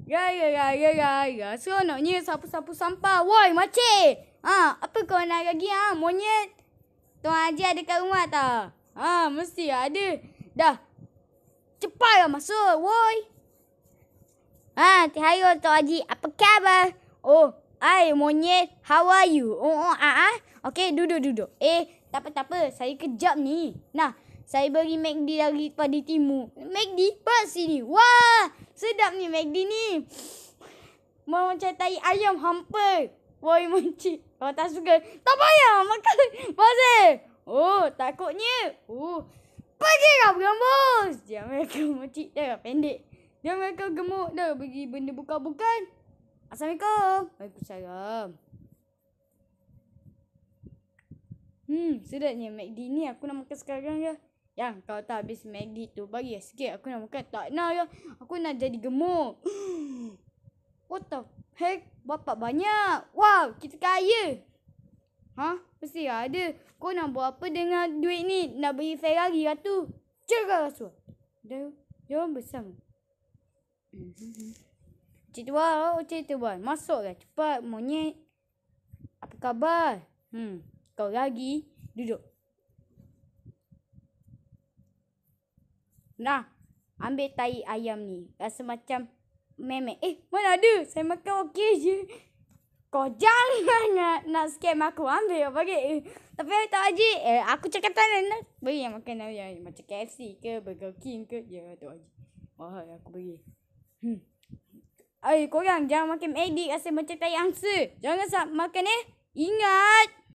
Raya. Seronoknya sapu-sapu sampah. Woi, makcik. Apa kau nak lagi monyet? Tuan Haji ada kat rumah tak? Mesti ada. Dah. Cepatlah masuk. Woi. Hai Tuan Haji. Apa khabar? Oh, hai monyet. How are you? Okey, duduk. Tak apa. Saya kejap ni. Nah, saya beri McD daripada timur. McD? Pas sini. Wah, sedap ni McD ni. Mau macam tai ayam hampa. Woi makcik. Kalau tak suka, tak payah makan. Pasal. Oh, takutnya. Pergilah berambus. Jangan kau makcik. Dah pendek. Jangan kau gemuk dah. Bagi benda bukan-bukan. Assalamualaikum. Waalaikumsalam. Sedapnya McD ni. Aku nak makan sekarang je. Yang kau tak habis McD tu, bagi sikit. Aku nak makan. Tak nak ya. Aku nak jadi gemuk. What the heck? Bapak banyak. Wow, kita kaya. Mesti ada. Kau nak buat apa dengan duit ni? Nak beli Ferrari lah tu. Jaga rasuah. Jom bersama. Cik Tuan. Masuklah cepat monyet. Apa khabar? Kau lagi. Duduk. Nah, ambil tai ayam ni. Rasa macam memek. Mana ada? Saya makan okey je. Kau jangan nak scam aku. Ambil bagi. Tapi Tuan Haji, aku cakap tak nak. Beri yang makan yang macam KFC ke, Burger King ke. Ya, Tuan Haji. Mahal aku beri. Korang jangan makan McD rasa macam tai angsa. Jangan makan Ingat.